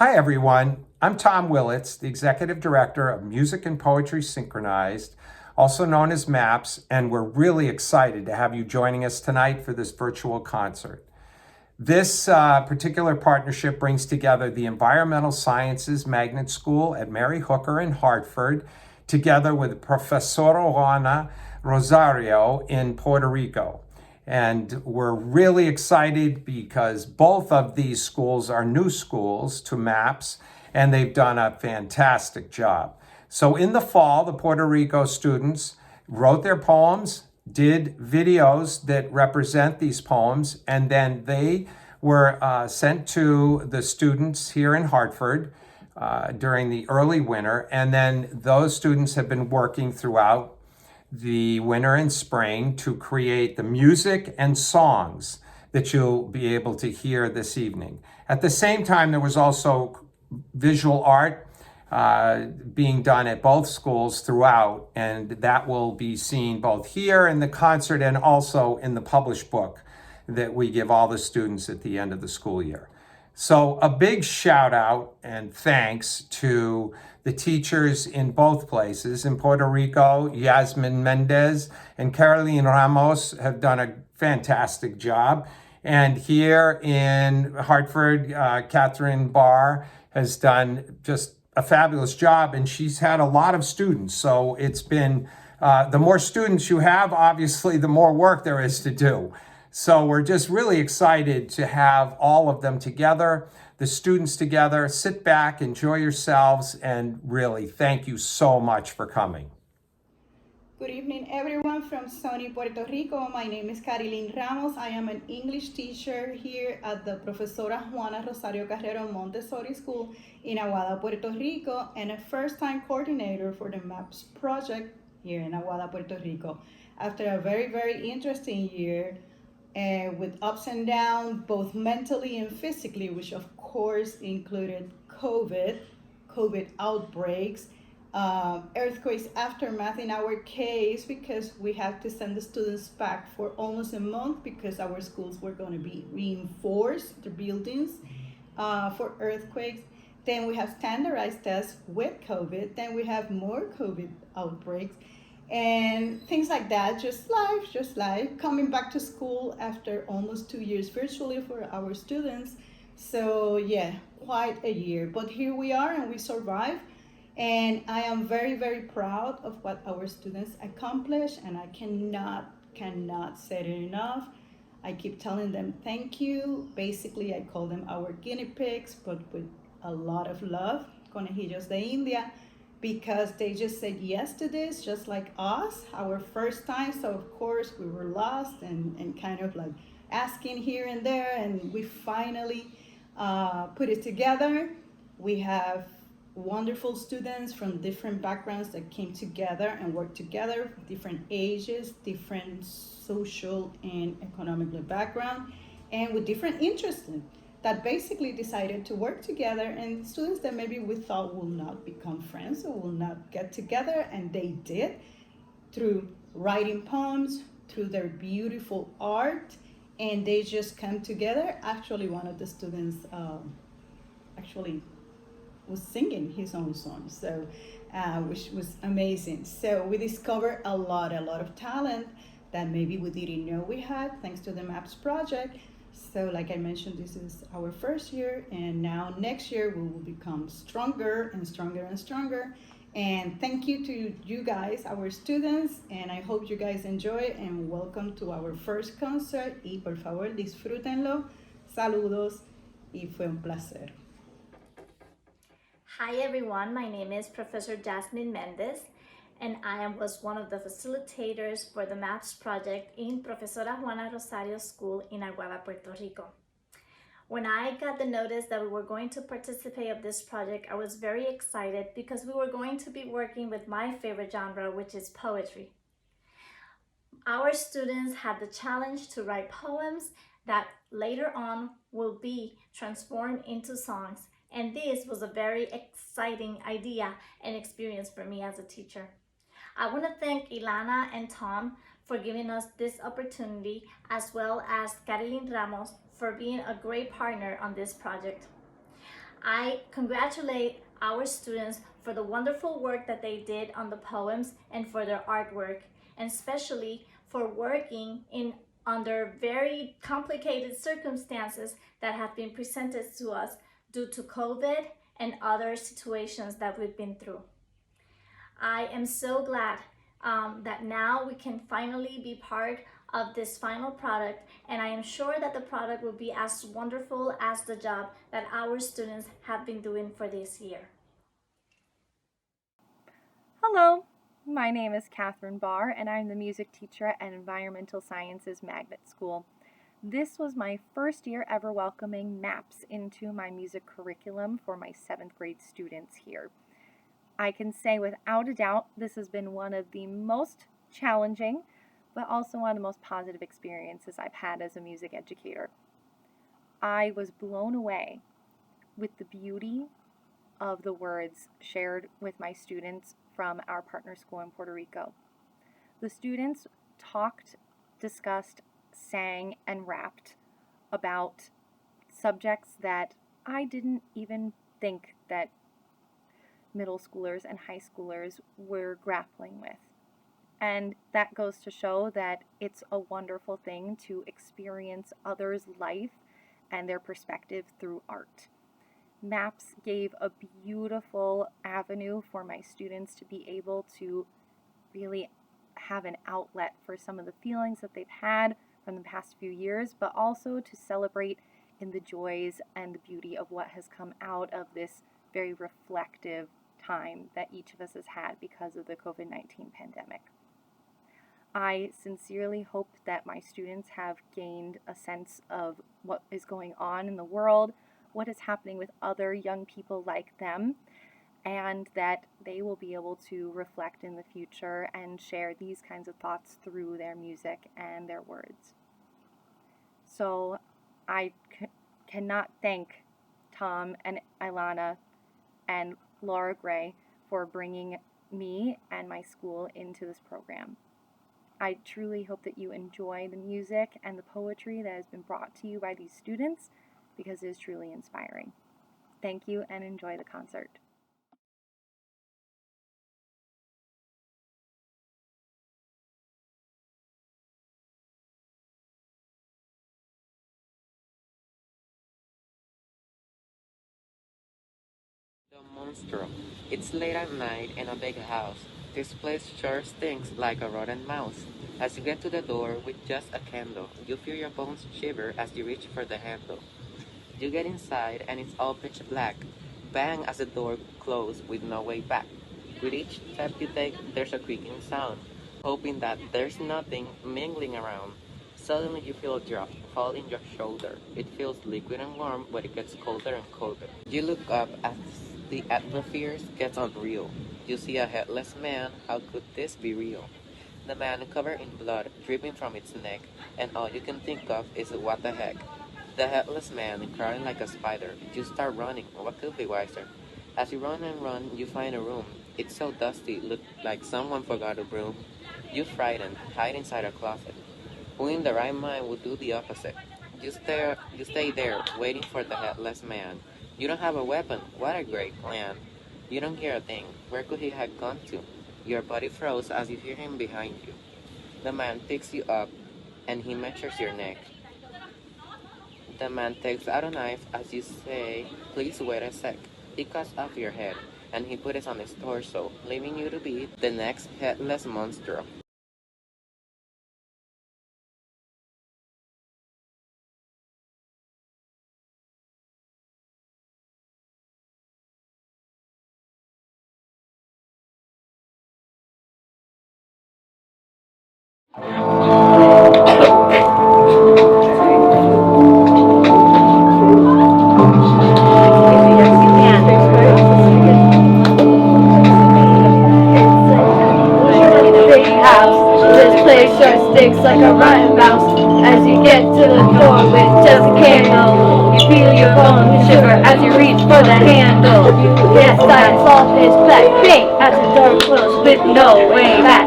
Hi, everyone. I'm Tom Willits, the Executive Director of Music and Poetry Synchronized, also known as MAPS, and we're really excited to have you joining us tonight for this virtual concert. This particular partnership brings together the Environmental Sciences Magnet School at Mary Hooker in Hartford, together with Profesora Juana Rosario in Puerto Rico. And we're really excited because both of these schools are new schools to MAPS, and they've done a fantastic job. So in the fall, the Puerto Rico students wrote their poems, did videos that represent these poems, and then they were sent to the students here in Hartford during the early winter. And then those students have been working throughout the winter and spring to create the music and songs that you'll be able to hear this evening. At the same time, there was also visual art being done at both schools throughout, and that will be seen both here in the concert and also in the published book that we give all the students at the end of the school year. So a big shout out and thanks to the teachers in both places. In Puerto Rico, Yasmin Mendez and Caroline Ramos have done a fantastic job. And here in Hartford, Catherine Barr has done just a fabulous job, and she's had a lot of students. So it's been, the more students you have, obviously, the more work there is to do. So we're just really excited to have all of them together, the students together. Sit back, enjoy yourselves, and really thank you so much for coming. Good evening, everyone from sunny Puerto Rico. My name is Caroline Ramos. I am an English teacher here at the Profesora Juana Rosario Montessori School in Aguada, Puerto Rico, and a first-time coordinator for the MAPS project here in Aguada, Puerto Rico. After a very interesting year, with ups and downs, both mentally and physically, which of course included COVID outbreaks, earthquakes aftermath in our case, because we had to send the students back for almost a month because our schools were going to be reinforced, the buildings, for earthquakes. Then we have standardized tests with COVID. Then we have more COVID outbreaks and things like that. Just life. Coming back to school after almost 2 years virtually for our students. So, yeah, quite a year. But here we are and we survived. And I am very proud of what our students accomplished, and I cannot say it enough. I keep telling them thank you. Basically, I call them our guinea pigs, but with a lot of love, conejillos de India, because they just said yes to this, just like us, our first time. So, of course, we were lost and kind of like asking here and there, and we finally put it together. We have wonderful students from different backgrounds that came together and worked together, different ages, different social and economic background, and with different interests that basically decided to work together. And students that maybe we thought will not become friends or will not get together, and they did through writing poems, through their beautiful art, and they just come together. Actually, one of the students actually was singing his own song, so which was amazing. So we discovered a lot of talent that maybe we didn't know we had, thanks to the MAPS project. So, like I mentioned, this is our first year, and now next year we will become stronger and stronger and stronger. And thank you to you guys, our students, and I hope you guys enjoy, and welcome to our first concert. Y por favor, disfrútenlo. Saludos, y fue un placer. Hi everyone, my name is Professor Jasmine Mendez, and was one of the facilitators for the MAPS project in Profesora Juana Rosario School in Aguada, Puerto Rico. When I got the notice that we were going to participate of this project, I was very excited because we were going to be working with my favorite genre, which is poetry. Our students had the challenge to write poems that later on will be transformed into songs. And this was a very exciting idea and experience for me as a teacher. I want to thank Ilana and Tom for giving us this opportunity, as well as Caroline Ramos for being a great partner on this project. I congratulate our students for the wonderful work that they did on the poems and for their artwork, and especially for working under very complicated circumstances that have been presented to us due to COVID and other situations that we've been through. I am so glad that now we can finally be part of this final product, and I am sure that the product will be as wonderful as the job that our students have been doing for this year. Hello, my name is Catherine Barr, and I'm the music teacher at Environmental Sciences Magnet School. This was my first year ever welcoming MAPS into my music curriculum for my 7th grade students here. I can say without a doubt this has been one of the most challenging, but also one of the most positive experiences I've had as a music educator. I was blown away with the beauty of the words shared with my students from our partner school in Puerto Rico. The students talked, discussed, sang, and rapped about subjects that I didn't even think that middle schoolers and high schoolers were grappling with. And that goes to show that it's a wonderful thing to experience others' life and their perspective through art. MAPS gave a beautiful avenue for my students to be able to really have an outlet for some of the feelings that they've had from the past few years, but also to celebrate in the joys and the beauty of what has come out of this very reflective time that each of us has had because of the COVID-19 pandemic. I sincerely hope that my students have gained a sense of what is going on in the world, what is happening with other young people like them, and that they will be able to reflect in the future and share these kinds of thoughts through their music and their words. So I cannot thank Tom and Ilana and Laura Gray for bringing me and my school into this program. I truly hope that you enjoy the music and the poetry that has been brought to you by these students, because it is truly inspiring. Thank you and enjoy the concert. The monstro. It's late at night in a big house. This place sure stinks like a rotten mouse. As you get to the door with just a candle, you feel your bones shiver as you reach for the handle. You get inside and it's all pitch black. Bang as the door closes with no way back. With each step you take, there's a creaking sound, hoping that there's nothing mingling around. Suddenly you feel a drop fall in your shoulder. It feels liquid and warm, but it gets colder and colder. You look up as the atmosphere gets unreal. You see a headless man. How could this be real? The man covered in blood, dripping from its neck, and all you can think of is what the heck. The headless man crawling like a spider. You start running. What could be wiser? As you run and run, you find a room. It's so dusty, looked like someone forgot a broom. You frightened, hide inside a closet. Who in the right mind would do the opposite? You stay there, waiting for the headless man. You don't have a weapon. What a great plan. You don't hear a thing. Where could he have gone to? Your body froze as you hear him behind you. The man picks you up, and he measures your neck. The man takes out a knife as you say, "Please wait a sec." He cuts off your head, and he puts it on his torso, leaving you to be the next headless monster. Sticks like a rotten mouse. As you get to the door with just a candle, you feel your bones shiver as you reach for the handle. Yes, I saw this black paint as the door closed with no way back.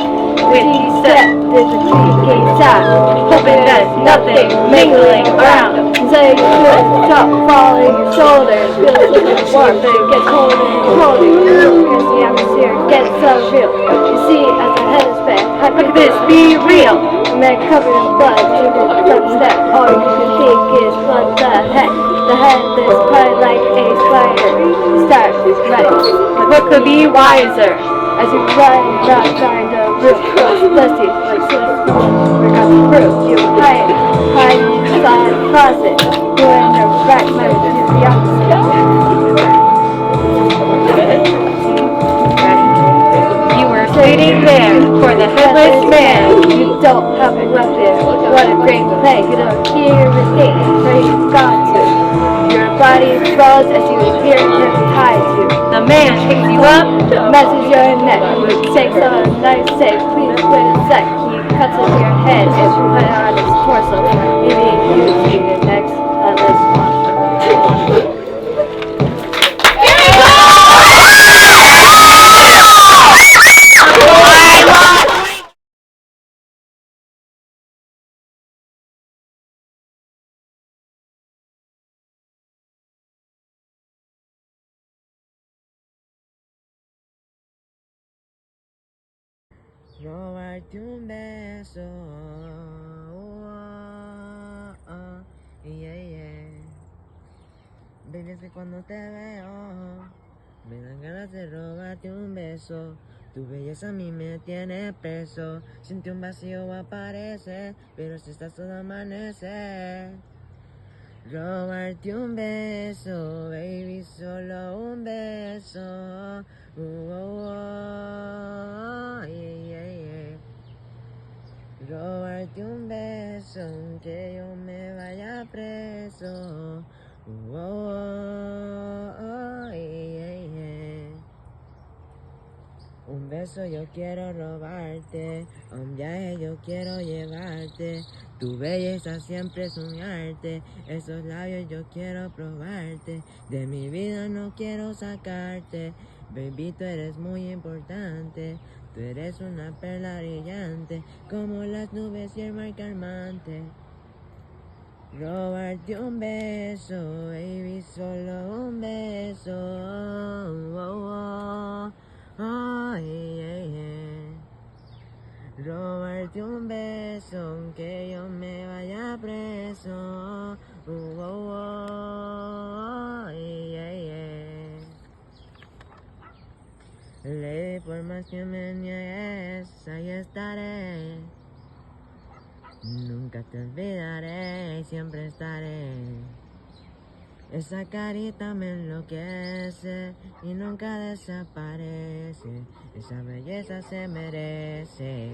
When he stepped, there's a creak inside, hoping there's nothing mingling around. Say you feel the top fall in your shoulders. Feels like it's warm, but it gets colder and colder. As the atmosphere gets unreal. You see as the head is back, how could this be real? A man covered in blood, driven from step. All you can think is blood the head. The head is quiet like a spider. You start running. What could be wiser? As you run outside the roof, dusty like swift we're coming through. You hide inside the closet. You're in the right mode to the opposite. You were sitting there for the headless man. You don't have a weapon. What a great play. You don't hear a thing where you've got to. Your body falls as you hear him tied you. The man picks you up, Messes your neck. Takes a knife, say, please wait a sec. He cuts off your head and put it on his torso. Maybe you see the next headless monster. Robarte un beso, yeah, yeah. Baby, es que cuando te veo, me dan ganas de robarte un beso. Tu belleza a mí me tiene preso. Siente un vacío aparece, pero si estás todo amanece. Robarte un beso, baby, solo un beso. Yeah, yeah, yeah. Robarte un beso, aunque yo me vaya preso. Yeah, yeah. Un beso yo quiero robarte, a un viaje yo quiero llevarte. Tu belleza siempre es un arte, esos labios yo quiero probarte. De mi vida no quiero sacarte, baby tú eres muy importante. Tú eres una perla brillante, como las nubes y el mar calmante. Robarte un beso, baby, solo un beso. Yeah, yeah. Robarte un beso, aunque yo me vaya preso. Yeah, yeah. Lady, por más que me niegues, ahí estaré. Nunca te olvidaré y siempre estaré. Esa carita me enloquece y nunca desaparece. Esa belleza se merece.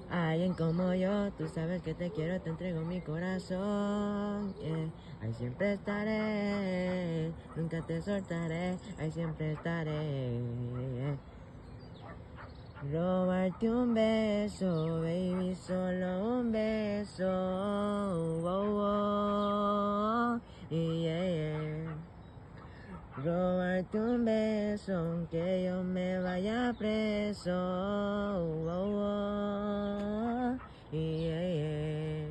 Alguien como yo, tú sabes que te quiero, te entrego mi corazón. Yeah. Ahí siempre estaré, nunca te soltaré, ahí siempre estaré. Robarte un beso, baby, solo un beso. Yeah, yeah. Robarte un beso, aunque yo me vaya preso. Yeah, yeah.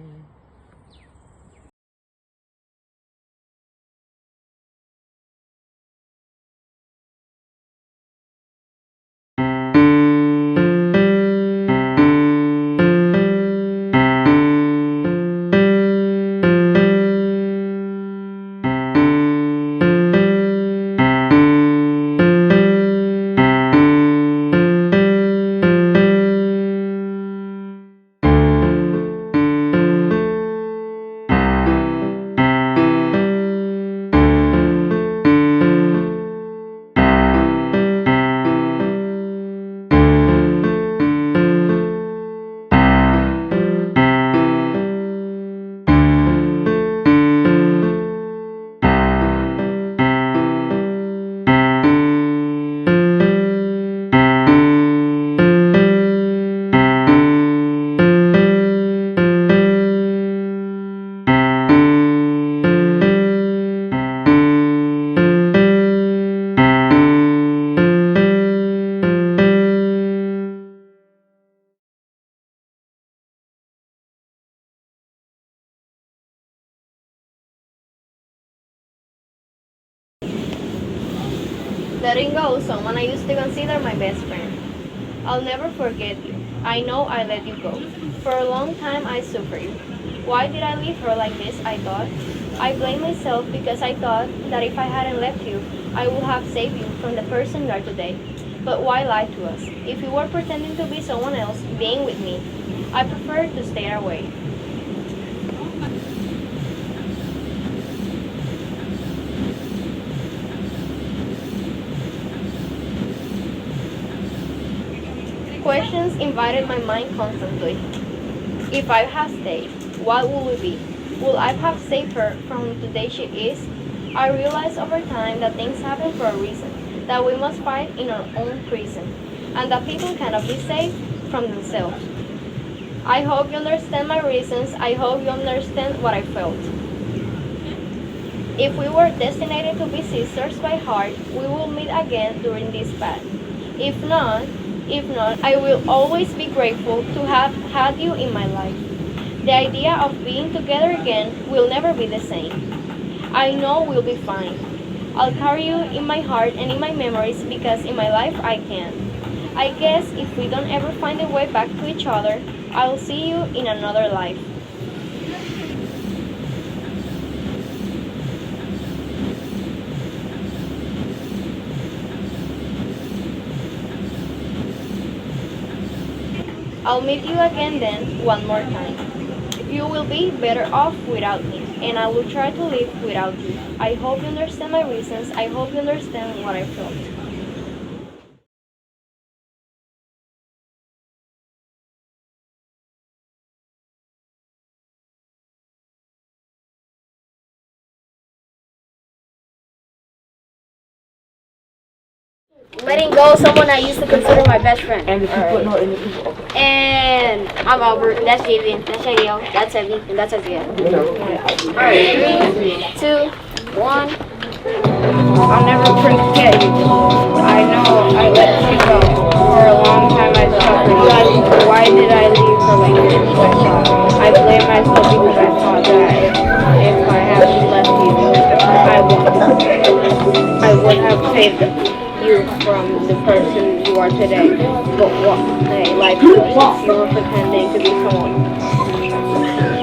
letting go someone I used to consider my best friend. I'll never forget you. I know I let you go. For a long time I suffered. Why did I leave her like this, I thought? I blame myself because I thought that if I hadn't left you, I would have saved you from the person you are today. But why lie to us? If you were pretending to be someone else, being with me, I prefer to stay away. Questions invaded my mind constantly. If I had stayed, what would we be? Would I have saved her from the day she is? I realized over time that things happen for a reason, that we must fight in our own prison, and that people cannot be saved from themselves. I hope you understand my reasons. I hope you understand what I felt. If we were destined to be sisters by heart, we will meet again during this path. If not, I will always be grateful to have had you in my life. The idea of being together again will never be the same. I know we'll be fine. I'll carry you in my heart and in my memories because in my life I can. I guess if we don't ever find a way back to each other, I'll see you in another life. I'll meet you again then, one more time. You will be better off without me, and I will try to live without you. I hope you understand my reasons. I hope you understand what I felt. Letting go of someone I used to consider my best friend. And I'm Albert, that's Javian, that's Ariel, that's Evie, and that's Isaiah. Alright, 3, 2, 1. I'll never forget you. I know I let you go. For a long time I suffered. Why did I leave her like this? I thought. I blame myself because I thought that if I hadn't left you, I would have saved you from the person you are today. But what? Hey, life choices. You were pretending to be someone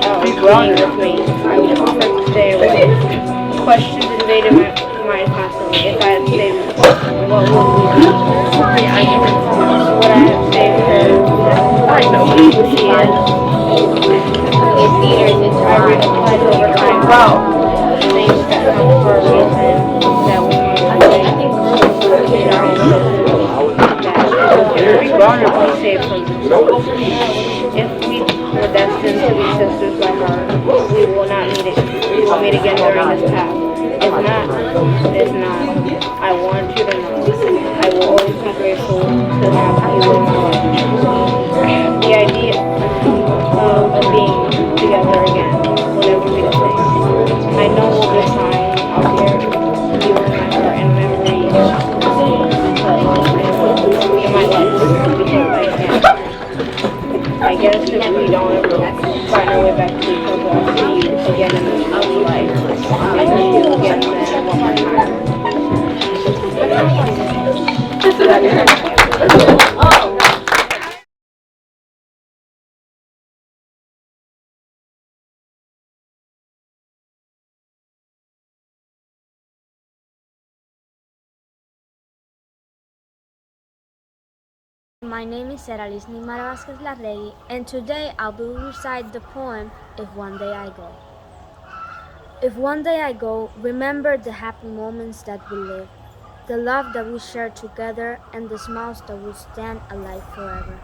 else playing with me. I would prefer to stay away. Questions invaded my mind constantly. If I had stayed, what would we do? Would I have saved her? I know who she is. It fears it. I realized over time. Wow. Things that come for a reason that we must wait in our own that we saved from themselves. If we were destined to be sisters by heart, we will not meet it. We will meet again during this path. If not, it's not. I want you to know. I will always be grateful to have you in my life. The idea of being together again will never be the same. I know we'll be fine. I'll carry you in my heart and memories in my life because I can. I guess if we don't ever find our way back to each other, I'll see you again in this life. And see you again then one more time. My name is Seralis Nimara Vázquez Larregui, and today I will recite the poem If One Day I Go. If one day I go, remember the happy moments that we lived, the love that we shared together, and the smiles that will stand alive forever.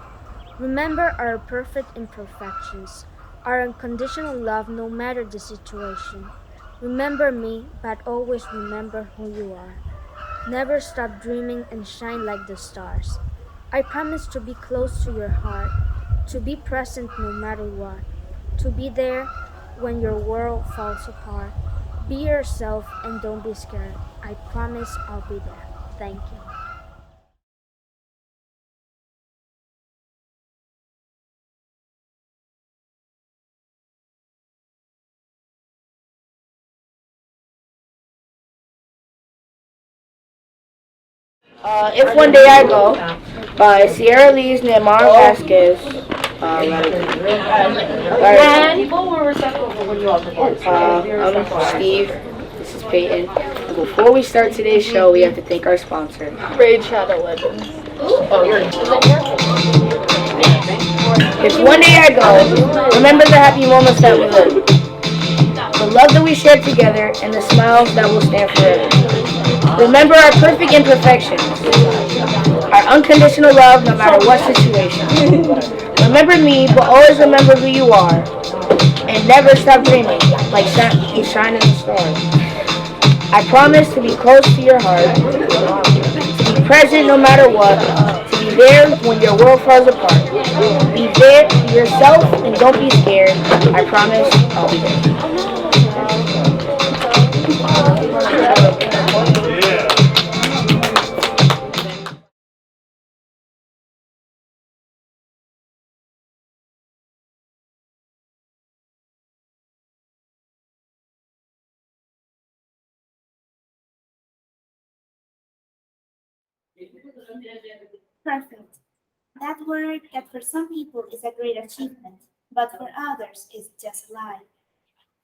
Remember our perfect imperfections, our unconditional love no matter the situation. Remember me, but always remember who you are. Never stop dreaming and shine like the stars. I promise to be close to your heart, to be present no matter what, to be there when your world falls apart. Be yourself and don't be scared. I promise I'll be there. Thank you. If One Day I Go by Sierra Lee's Neymar Vasquez. I'm Steve. This is Peyton. And before we start today's show, we have to thank our sponsor, Raid Shadow Legends. If one day I go, remember the happy moments that we lived, the love that we shared together, and the smiles that will stand forever. Remember our perfect imperfections, our unconditional love no matter what situation. Remember me, but always remember who you are, and never stop dreaming like you shine in the stars. I promise to be close to your heart, to be present no matter what, to be there when your world falls apart. Be there, be yourself, and don't be scared. I promise I'll be there. Perfect. That word that for some people is a great achievement, but for others is just a lie.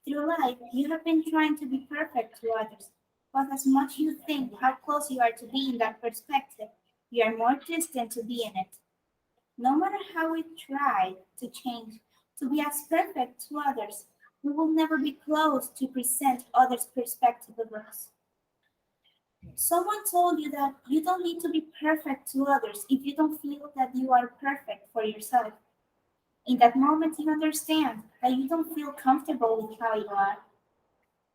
Through life, you have been trying to be perfect to others, but as much you think how close you are to being that perspective, you are more distant to be in it. No matter how we try to change, to be as perfect to others, we will never be close to present others' perspective of us. Someone told you that you don't need to be perfect to others if you don't feel that you are perfect for yourself. In that moment, you understand that you don't feel comfortable with how you are.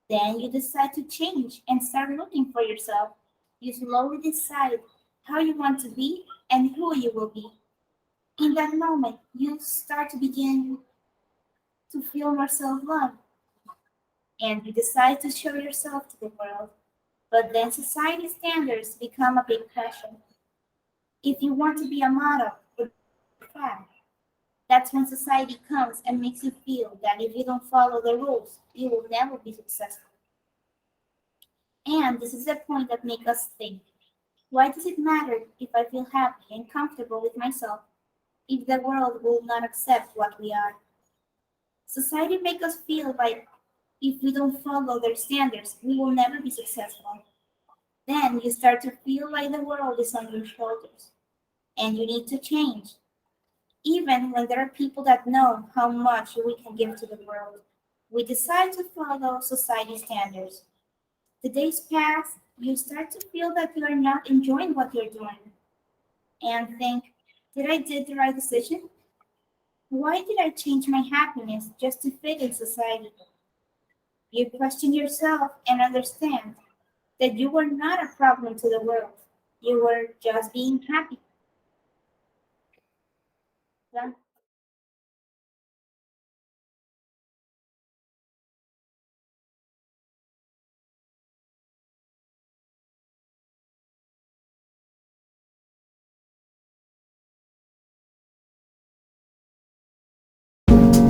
Then you decide to change and start looking for yourself. You slowly decide how you want to be and who you will be. In that moment, you start to begin to feel more self love and you decide to show yourself to the world. But then society standards become a big pressure. If you want to be a model or fad, that's when society comes and makes you feel that if you don't follow the rules, you will never be successful. And this is the point that makes us think, why does it matter if I feel happy and comfortable with myself if the world will not accept what we are? Society makes us feel like if we don't follow their standards, we will never be successful. Then you start to feel like the world is on your shoulders and you need to change. Even when there are people that know how much we can give to the world, we decide to follow society standards. The days pass, you start to feel that you are not enjoying what you're doing and think, did I did the right decision? Why did I change my happiness just to fit in society? You question yourself and understand that you were not a problem to the world. You were just being happy. Yeah.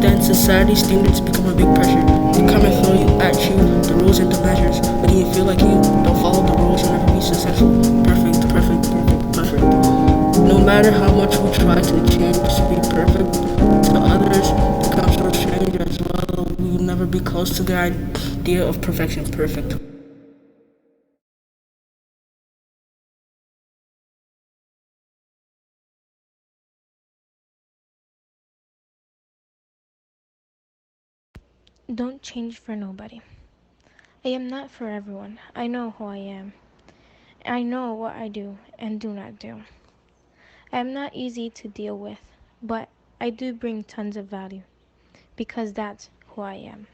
Then society standards become a big pressure. They come and throw at you the rules and the measures, making you feel like you don't follow the rules, you'll never be successful. Perfect, perfect, perfect, perfect. No matter how much we try to change to be perfect, to others becomes so strange as well. We will never be close to the idea of perfection. Perfect. Don't change for nobody. I am not for everyone. I know who I am. I know what I do and do not do. I am not easy to deal with, but I do bring tons of value because that's who I am.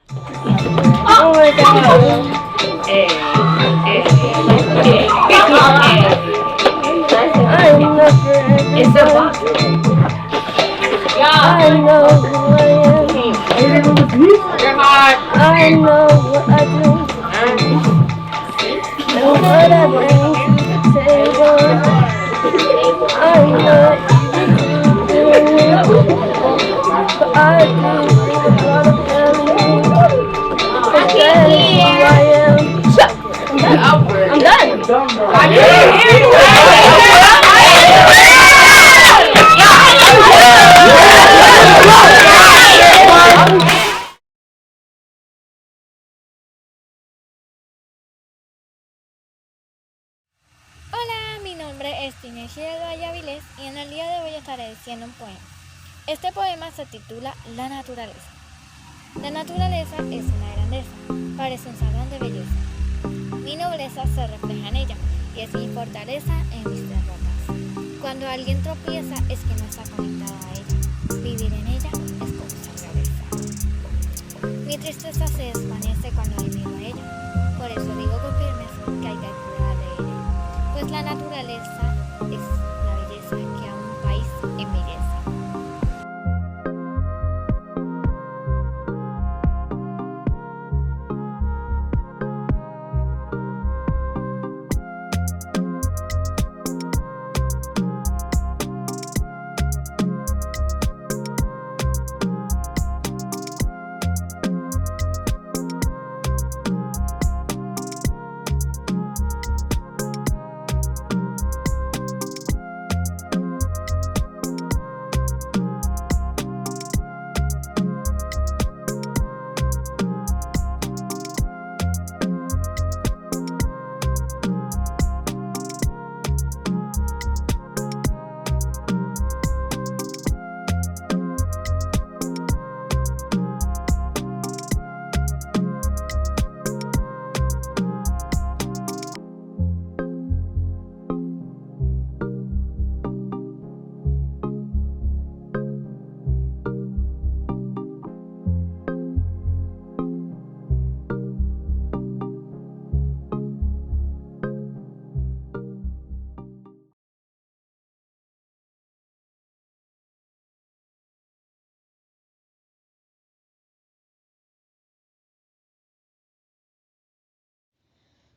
Oh my god! I'm not for everyone. I know who I am. I know what I do. And what I bring to the table. I'm not easy to do, but I do Avilés y en el día de hoy estaré diciendo un poema. Este poema se titula La naturaleza. La naturaleza es una grandeza, parece un salón de belleza. Mi nobleza se refleja en ella y es mi fortaleza en mis derrotas. Cuando alguien tropieza es que no está conectado a ella. Vivir en ella es como ser cabeza. Mi tristeza se desvanece cuando le miro a ella. Por eso digo con firmeza que hay que cuidar de ella. Pues la naturaleza es la belleza que a un país embellece.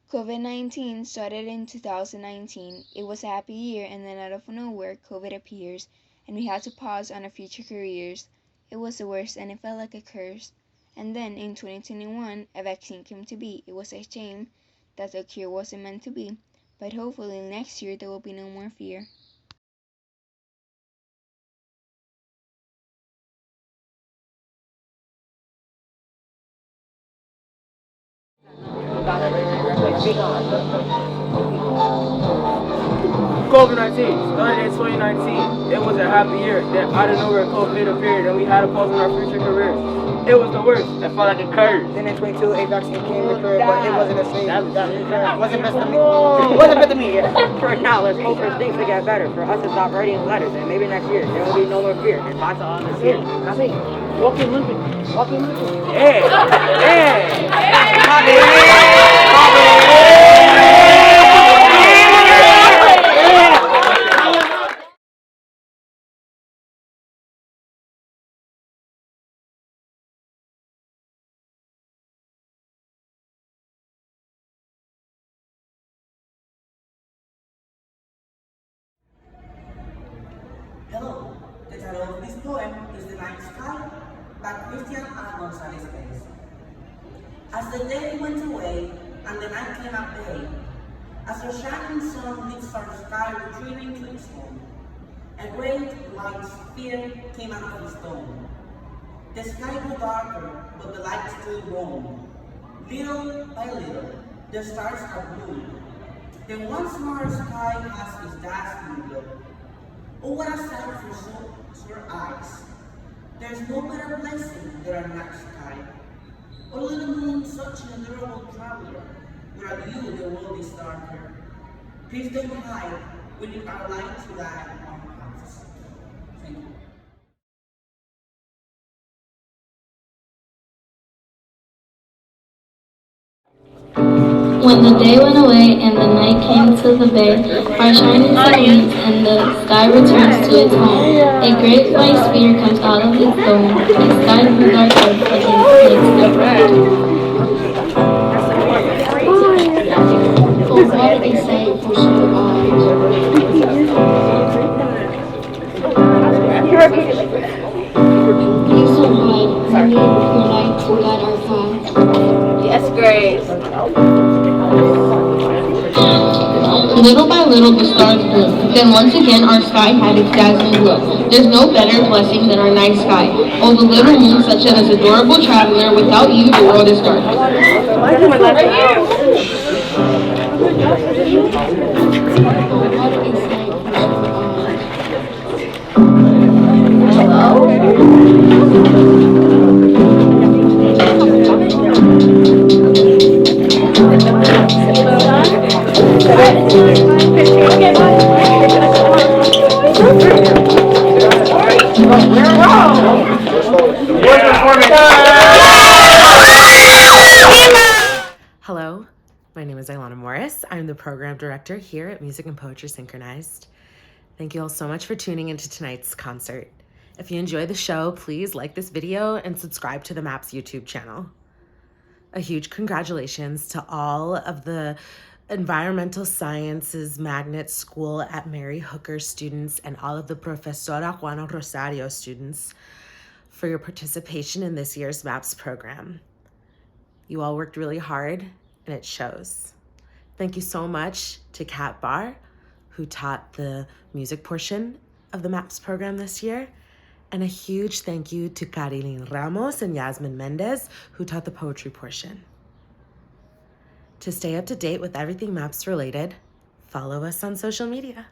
COVID-19 started in 2019. It was a happy year, and then out of nowhere, COVID appears, and we had to pause on our future careers. It was the worst, and it felt like a curse. And then in 2021, a vaccine came to be. It was a shame that the cure wasn't meant to be, but hopefully next year there will be no more fear. COVID-19 started in 2019. It was a happy year. Then out of nowhere, COVID appeared, and we had to pause on our future careers. It was the worst. It felt like a curse. Then in 22, a vaccine came to occur, but it wasn't the same. It wasn't meant to me. It wasn't meant to me. For now, let's hope for things to get better. For us to stop writing letters, and maybe next year there will be no more fear. And that's all this year. That's me. Walking limping. Walking limping. Yeah. Hello, the title of this poem is The Night Sky by Christian A. Gonzalez Perez. As the day went away and the night came at bay, as the shining sun lit our sky retreating to its home, a great white sphere came out of its dome. The sky grew darker, but the light still roamed. Little by little, the stars are blue. Then once more our sky has its dazzling glow. Oh, what a sight for sore eyes. There's no better blessing than our night sky. Oh, little moon, such an adorable traveler. Without you, the world is darker. Please don't hide. We need our light to guide our paths. Thank you. When the day went away and the night came to the bay, our shining sun leaves and the sky returns to its home. A great white sphere comes out of its dome. The sky grew darker, but the light still burned. Oh, what a sight for sore eyes. Please don't hide. We need your light to guide our path. Yes, Grace. Little by little the stars grew. Then once again our sky had its dazzling glow. There's no better blessing than our night sky. Oh, the little moon, such an adorable traveler. Without you, the world is dark. Hello, my name is Ilana Morris. I'm the program director here at Music and Poetry Synchronized. Thank you all so much for tuning into tonight's concert. If you enjoyed the show, please like this video and subscribe to the MAPS YouTube channel. A huge congratulations to all of the Environmental Sciences Magnet School at Mary Hooker students and all of the Profesora Juana Rosario students for your participation in this year's MAPS program. You all worked really hard, and it shows. Thank you so much to Kat Barr, who taught the music portion of the MAPS program this year, and a huge thank you to Carilyn Ramos and Yasmin Mendez, who taught the poetry portion. To stay up to date with everything MAPS related, follow us on social media.